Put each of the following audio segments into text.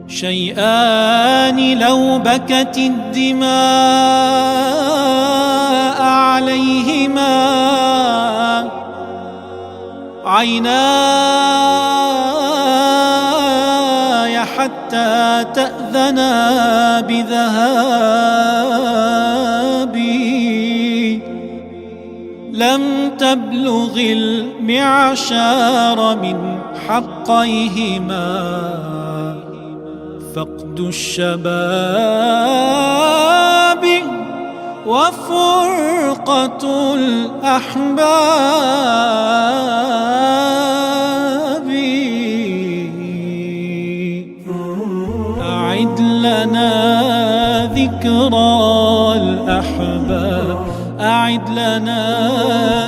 شيئان لو بكت الدماء عليهما عيناي حتى تأذنا بذهابي، لم تبلغ المعشار من حقيهما فقد الشباب وفرقة الأحباب. أعد لنا ذكرى الأحباب، أعد لنا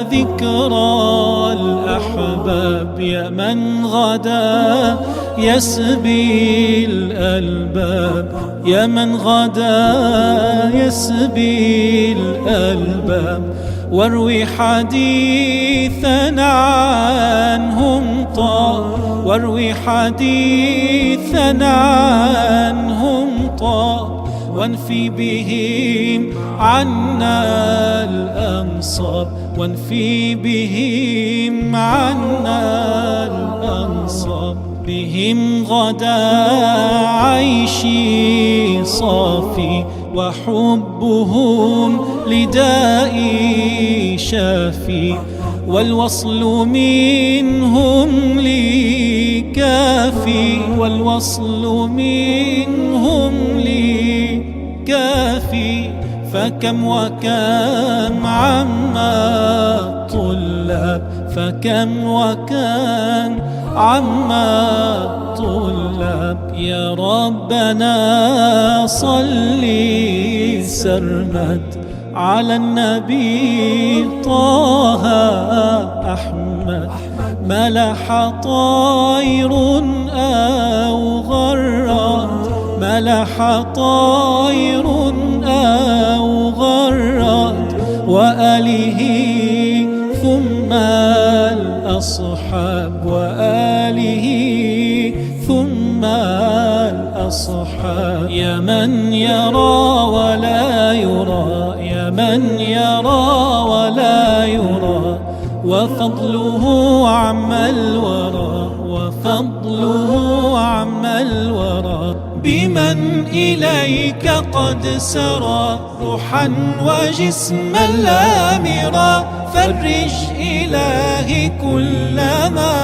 ذكرى الأحباب، يا من غدا يسبي الألباب، يا من غدا يسبي الألباب. واروي حديثا عنهم طال، واروي حديثا عنهم طال، وانفي بهم عنا الأنصاب، وانفي بهم عنا الأنصاب. بهم غدا عيشي صافي، وحبهم لدائي شافي، والوصل منهم لي كافي، والوصل منهم لي كافي. فكم وكم عما طلاب، فكم وكم عما طلاب. يا ربنا صلي سرمد على النبي طه أحمد، ملح طائر أو غرد، ملح طائر أو غرد، وآله ثم الأصحاب، وآله ثم الأصحاب. يا من يرى ولا يرى، يا من يرى ولا يرى، وفضله عم الورى، وفضله عم الورى. بمن إليك قد سرى روحا وجسما لامرا، فرج إلهي كلما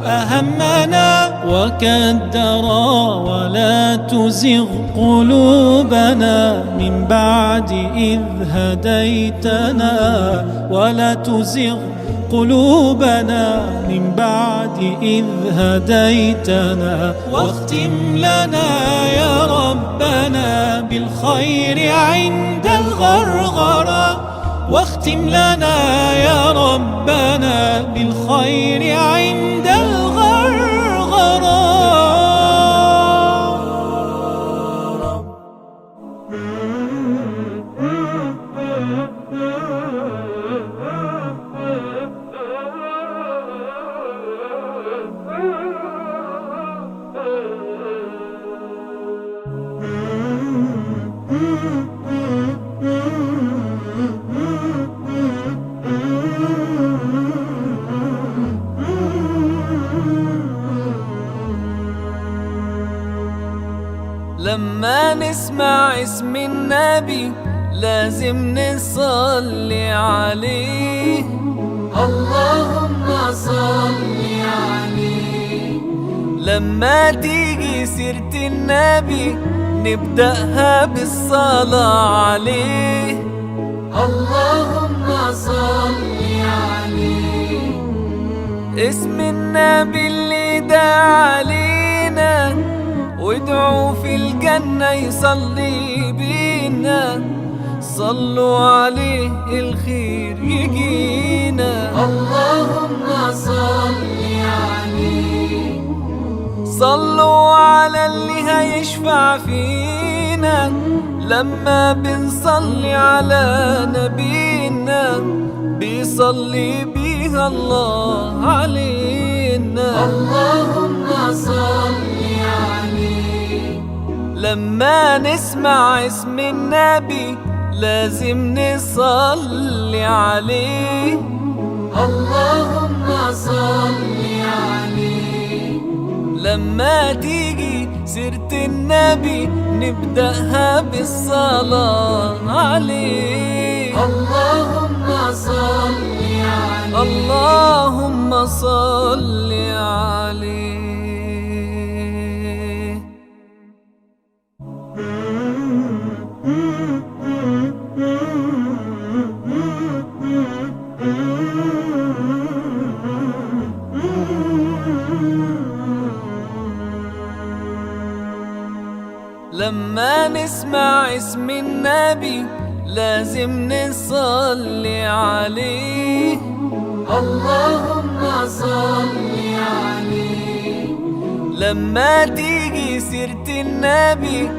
أهمنا وكدرا، ولا تزغ قلوبنا من بعد إذ هديتنا، ولا تزغ قلوبنا من بعد إذ هديتنا. واختم لنا يا ربنا بالخير عند الغرغرة، واختم لنا يا ربنا بالخير عند الغرغرة. لما نسمع اسم النبي لازم نصلي عليه، اللهم صل عليه. لما تيجي سيرة النبي نبدأها بالصلاة عليه، اللهم صل عليه. اسم النبي اللي دعا علينا وادعوا في الجنة يصلي بينا، صلوا عليه الخير يجينا، اللهم صل عليه. صلوا على اللي هيشفع فينا لما بنصلي على نبينا، بيصلي بيها الله علينا، اللهم صل عليه. لما نسمع اسم النبي لازم نصلي عليه. اللهم صل عليه. لما تيجي سيرة النبي نبدأها بالصلاة عليه. اللهم صل عليه. اللهم صل عليه. لما نسمع اسم النبي لازم نصلي عليه. اللهم صل عليه. لما تيجي سيرة النبي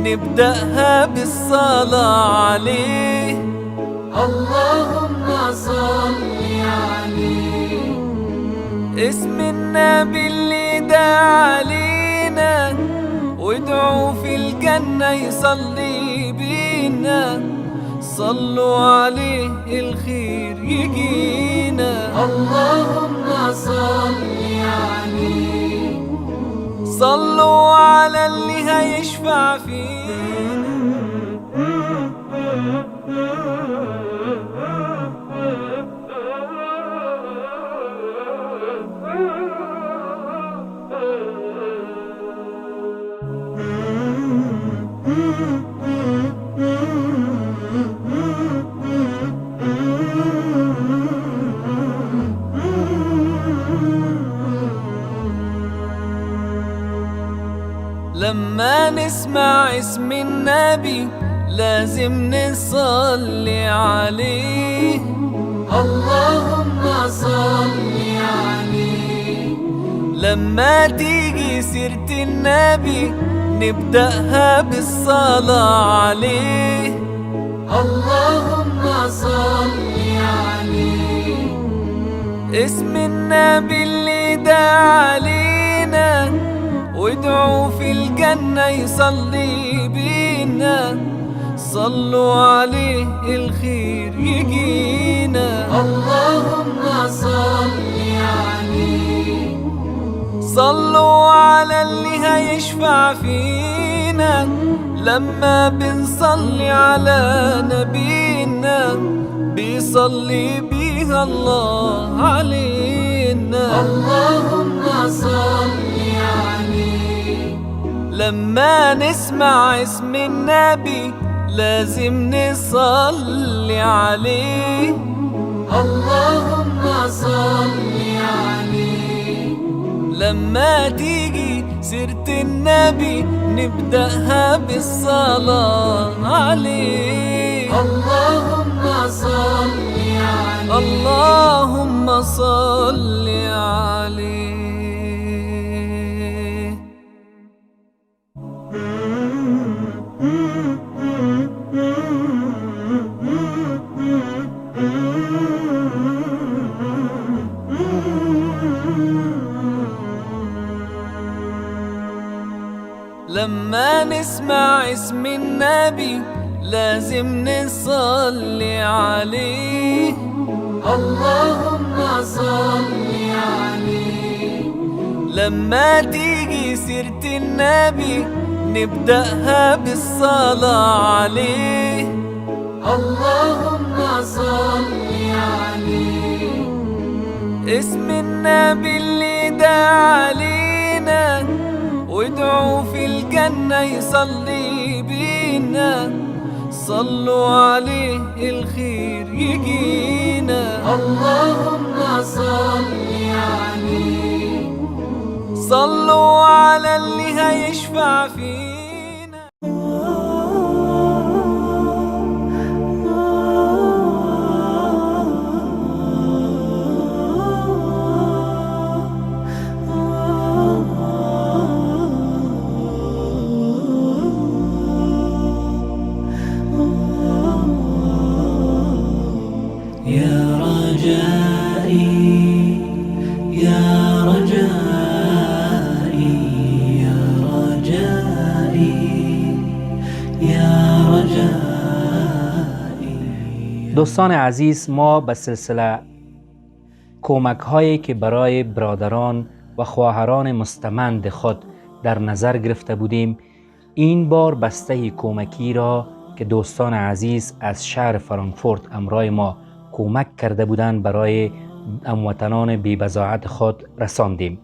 نبدأها بالصلاة عليه. اللهم صل عليه. اسم النبي اللي دعا علينا وادعوا في الجنة يصلي بينا. صلوا عليه الخير يجينا. اللهم صل عليه. صلوا على اللي هيشفع فينا. لما نسمع اسم النبي لازم نصلي عليه. اللهم صل عليه. لما تيجي سيرة النبي نبدأها بالصلاة عليه. اللهم صل عليه. اسم النبي اللي دعا علينا وادعوا في الجنة يصلي بينا. صلوا عليه الخير يجينا. اللهم صل عليه. صلوا على اللي هيشفع فينا. لما بنصلي على نبينا بيصلي بيها الله علينا. اللهم صل عليه. لما نسمع اسم النبي لازم نصلي عليه. اللهم صل عليه. لما تيجي سيرة النبي نبدأها بالصلاة عليه. اللهم صل عليه. اللهم صل عليه. لما نسمع اسم النبي لازم نصلي عليه. اللهم صل عليه. لما تيجي سيرة النبي نبدأها بالصلاة عليه. اللهم صل عليه. اسم النبي اللي دعا علينا وادعوا في الجنة يصلي بينا. صلوا عليه الخير يجينا. اللهم صل عليه. صلوا على اللي هيشفع فينا. يا رجائي يا رجائي يا رجائي دوستان عزیز، ما به سلسله کمک هایی که برای برادران و خواهران مستمند خود در نظر گرفته بودیم، این بار بسته کمکی را که دوستان عزیز از شهر فرانکفورت امرای ما کمک کرده بودند برای هموطنان بی‌بضاعت خود رساندیم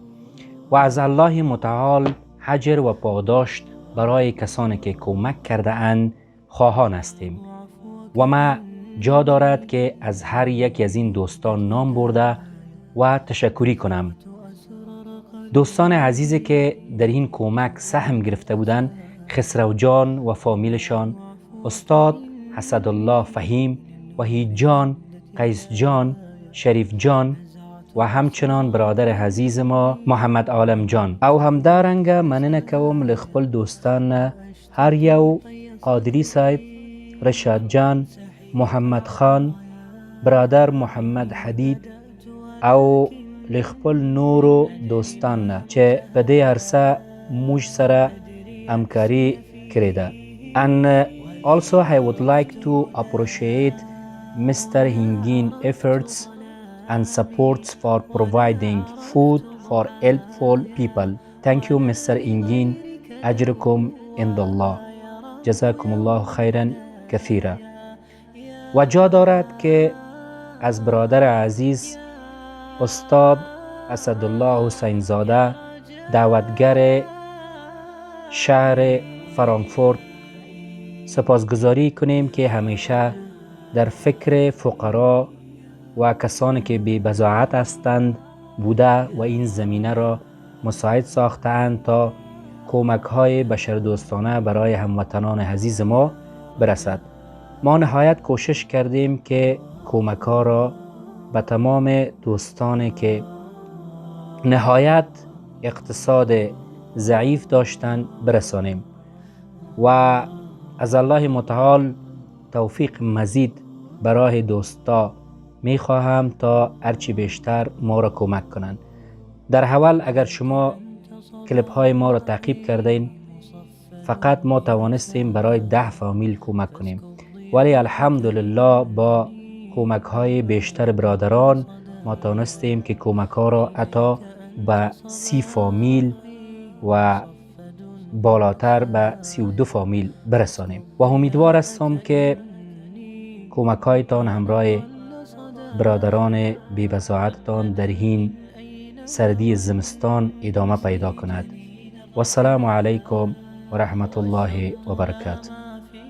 و از الله متعال اجر و پاداش برای کسانی که کمک کرده اند خواهان هستیم و ما جا دارد که از هر یک از این دوستان نام برده و تشکری کنم. دوستان عزیزی که در این کمک سهم گرفته بودند: خسرو جان و فامیلشان، استاد حسدالله فهیم، وحید جان، قیس جان، شریف جان و همچنان برادر عزیز ما محمد عالم جان. او همدارنګه مننه کوم له خپل دوستان هر یو: قادری صاحب، رشاد جان، محمد خان، برادر محمد حدید او له خپل نورو دوستان چې په دې عرصه موږ سره همکاري کړې ده. And also I would like to appreciate Mr. Hingin efforts and supports for providing food for helpful people. Thank you Mr. Hingin. أجركم عند الله. جزاكم الله خيرا كثيرا. و جا دارد که از برادر عزیز استاد اسدالله حسین زاده، دعوتگر شهر فرانکفورت، سپاسگزاری کنیم که همیشه در فکر فقرا و کسانی که بی بضاعت هستند بوده و این زمینه را مساعد ساختند تا کمک های بشردوستانه برای هموطنان عزیز ما برسد. ما نهایت کوشش کردیم که کمک ها را به تمام دوستانی که نهایت اقتصاد ضعیف داشتند برسانیم و از الله متعال توفیق مزید برای دوستا می خواهم تا هرچی بیشتر ما را کمک کنند. در اول اگر شما کلیپ های ما را تعقیب کردین، فقط ما توانستیم برای 10 فامیل کمک کنیم، ولی الحمدلله با کمک های بیشتر برادران ما توانستیم که کمک ها را حتی به 30 فامیل و بالاتر به 32 فامیل برسانیم و امیدوار هستم که کمک هایتان همراه برادران بی بضاعتتان در این سردی زمستان ادامه پیدا کند. و السلام علیکم و رحمت الله و برکاته.